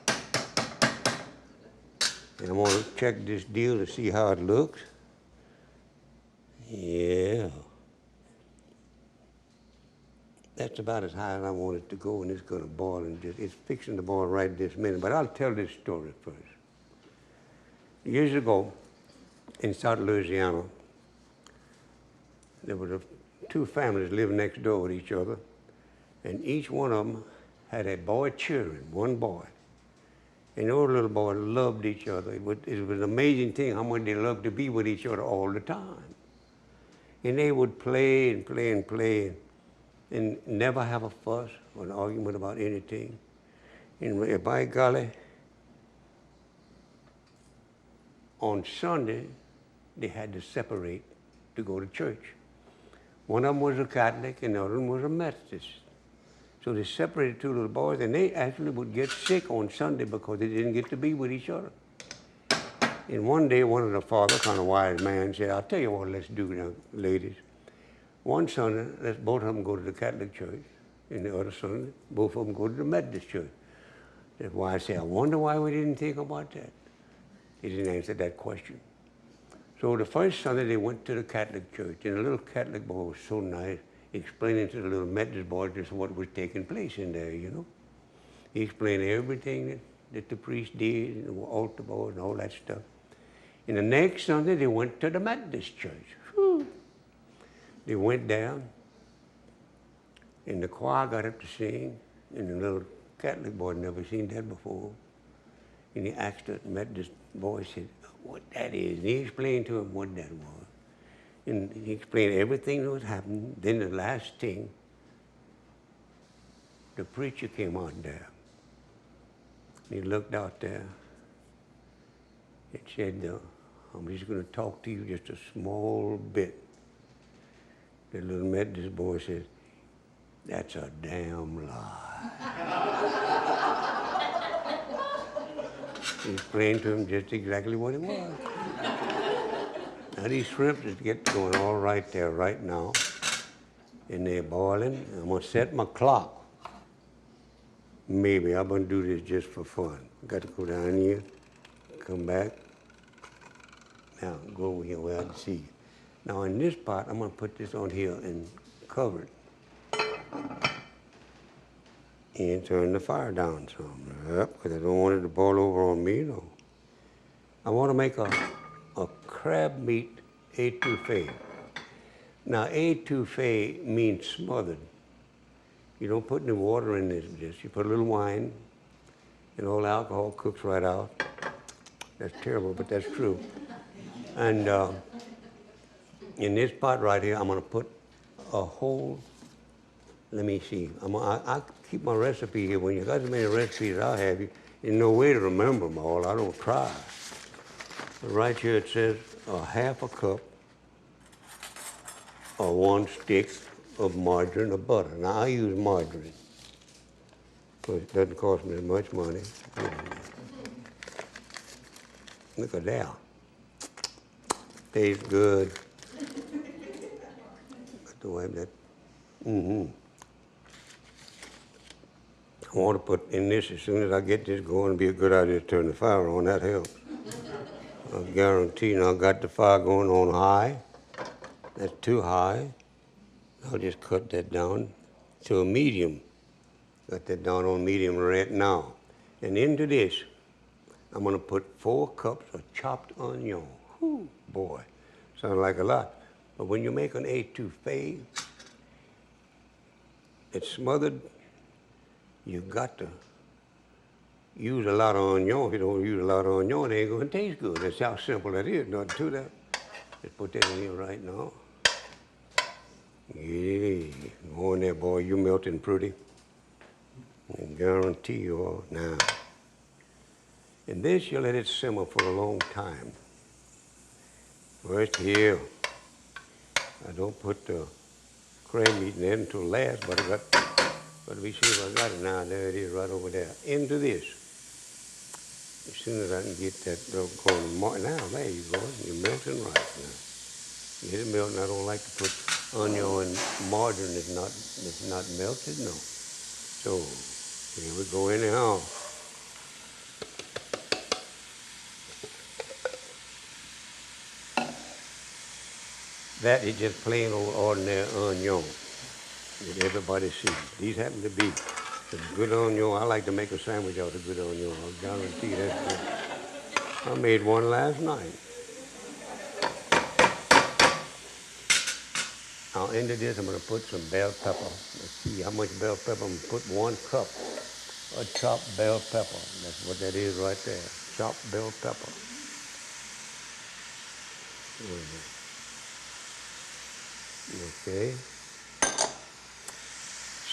And I'm going to check this deal to see how it looks. Yeah. That's about as high as I want it to go, and it's going to boil, and it's fixing to boil right this minute. But I'll tell this story first. Years ago, in South Louisiana, there were two families living next door with each other, and each one of them had a boy children, one boy. And those little boys loved each other. It was an amazing thing how much they loved to be with each other all the time. And they would play and play and play and never have a fuss or an argument about anything. And by golly, on Sunday, they had to separate to go to church. One of them was a Catholic and the other one was a Methodist. So they separated two little boys, and they actually would get sick on Sunday because they didn't get to be with each other. And one day, one of the fathers, kind of wise man, said, I'll tell you what let's do now, ladies. One Sunday, let's both of them go to the Catholic church, and the other Sunday, both of them go to the Methodist church. That's why I say, I wonder why we didn't think about that. He didn't answer that question. So the first Sunday, they went to the Catholic church, and the little Catholic boy was so nice, explaining to the little Methodist boy just what was taking place in there, you know. He explained everything that the priest did, and the altar boy and all that stuff. And the next Sunday, they went to the Methodist church. Whew. They went down, and the choir got up to sing, and the little Catholic boy never seen that before. And he asked the Methodist boy, said, what that is. And he explained to him what that was. And he explained everything that was happening. Then the last thing, the preacher came out there. He looked out there and said, I'm just going to talk to you just a small bit. The little Methodist boy said, that's a damn lie. He explained to him just exactly what it was. Now these shrimps is getting going all right there right now. And they're boiling. I'm going to set my clock. Maybe I'm going to do this just for fun. Got to go down here, come back. Now, go over here where I can see you. Now, in this pot, I'm going to put this on here and cover it. And turn the fire down some. Yep, because I don't want it to boil over on me, no. I want to make a crab meat étouffée. Now, étouffée means smothered. You don't put any water in this dish. You put a little wine, and all the alcohol cooks right out. That's terrible, but that's true. And In this pot right here, I'm gonna put a whole, let me see, I keep my recipe here. When you got as many recipes as I have, there's no way to remember them all. I don't try. But right here it says a half a cup or 1 stick of margarine or butter. Now I use margarine, because it doesn't cost me much money. Look at that. Tastes good. Got to wipe that. I want to put in this as soon as I get this going. It'd be a good idea to turn the fire on. That helps. I guarantee now I got the fire going on high. That's too high. I'll just cut that down to a medium. Got that down on medium right now. And into this, I'm gonna put 4 cups of chopped onion. Whew, boy, sounds like a lot. But when you make an etouffee, it's smothered. You got to use a lot of onion. If you don't use a lot of onion, it ain't gonna taste good. That's how simple that is, nothing to that. Just put that in here right now. Yeah, go in there, boy, you melting pretty. I guarantee you are now. And this, you let it simmer for a long time. First here, I don't put the crab meat in there until last, but let me see if I got it now. There it is right over there. Into this. As soon as I can get that going, now there you go. You're melting right now. Get it melting. I don't like to put onion and margarine that's not melted, no. So here we go anyhow. That is just plain old ordinary onion that everybody sees. These happen to be some good onion. I like to make a sandwich out of good onion. I guarantee that's good. I made one last night. Now into this, I'm gonna put some bell pepper. Let's see how much bell pepper. I'm gonna put 1 cup of chopped bell pepper. That's what that is right there. Chopped bell pepper. Okay.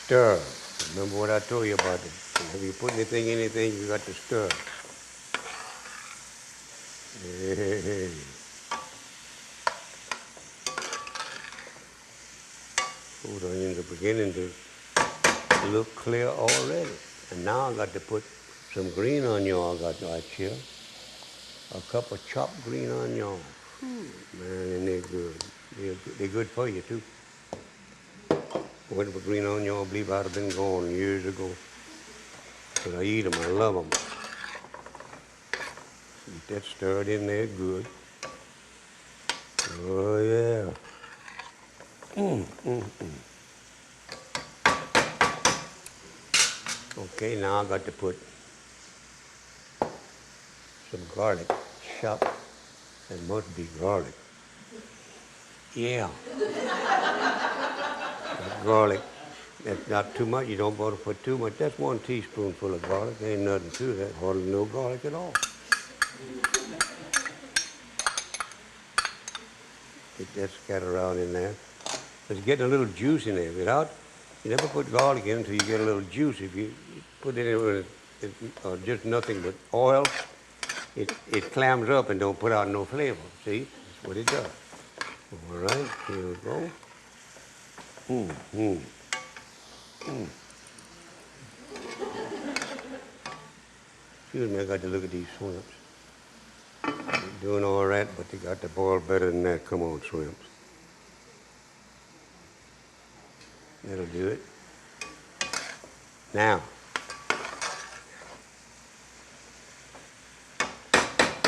Stir. Remember what I told you about it. If you put anything, you got to stir. Hey. Oh, the onions are beginning to look clear already. And now I got to put some green onion I got right here. A cup of chopped green onion. Man, and they're good. They're good for you too. Went for green onion, I believe I'd have been gone years ago. But I eat them, I love them. Get that stirred in there good. Oh yeah. Okay, now I got to put some garlic, chopped. That must be garlic. Yeah. That garlic, that's not too much. You don't want to put too much. That's 1 teaspoonful of garlic. There ain't nothing to that. Hardly no garlic at all. Get that scattered around in there. It's getting a little juice in there. You never put garlic in until you get a little juice. If you put it in with just nothing but oil, it clams up and don't put out no flavor. See? That's what it does. All right, here we go. Excuse me, I got to look at these shrimps. They're doing all right, but they got to boil better than that. Come on, shrimps. That'll do it. Now,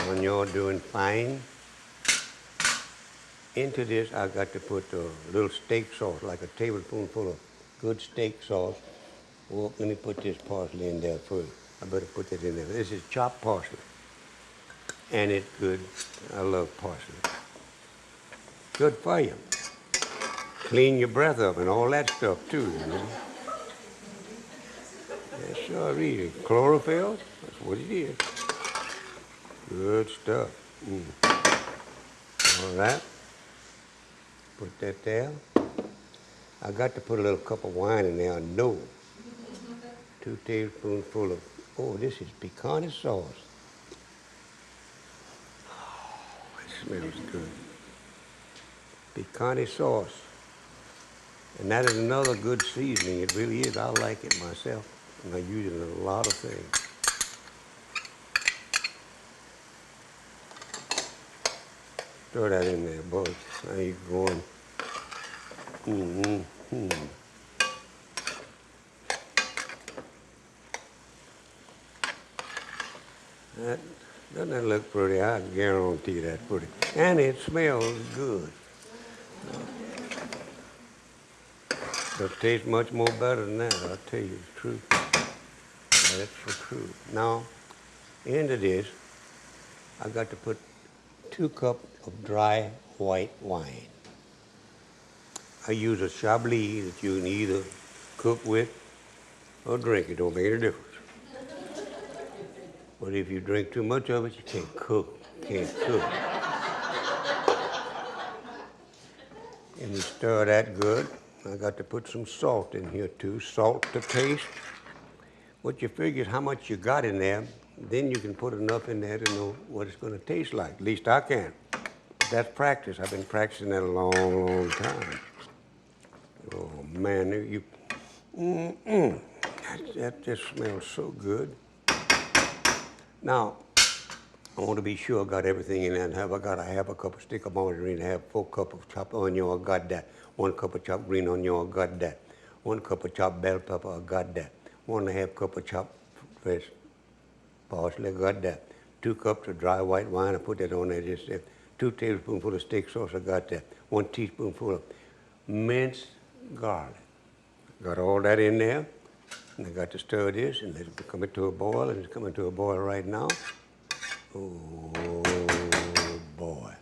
when you're doing fine, into this I got to put a little steak sauce, like a tablespoonful of good steak sauce. Well, let me put this parsley in there first. I better put that in there. This is chopped parsley. And it's good. I love parsley. Good for you. Clean your breath up and all that stuff too, you know. Yes, sure, really. Chlorophyll, that's what it is. Good stuff. All right. Put that there. I got to put a little cup of wine in there, I know. 2 tablespoonfuls of, oh, this is picante sauce. Oh, it smells good. Picante sauce. And that is another good seasoning. It really is. I like it myself. And I use it in a lot of things. Throw that in there, boys. Now you're going. Doesn't that look pretty? I guarantee that's pretty. And it smells good. It'll taste much more better than that, I'll tell you the truth. That's for true. Now, into this, I got to put 2 cups of dry white wine. I use a Chablis that you can either cook with or drink. It don't make any difference. But if you drink too much of it, you can't cook. Can't cook. And you stir that good. I got to put some salt in here too. Salt to taste. What you figure is how much you got in there, then you can put enough in there to know what it's going to taste like. At least I can. That's practice. I've been practicing that a long, long time. Oh man, that just smells so good. Now, I want to be sure I got everything in there. I got a half a cup of stick of margarine, a half full cup of chopped onion, I got that. 1 cup of chopped green onion, I got that. 1 cup of chopped bell pepper, I got that. 1.5 cup of chopped fresh parsley, I got that. 2 cups of dry white wine, I put that on there. Just 2 tablespoonfuls of steak sauce, I got that. 1 teaspoonful of minced garlic. Got all that in there. And I got to stir this and let it come to a boil, and it's coming to a boil right now. Oh boy.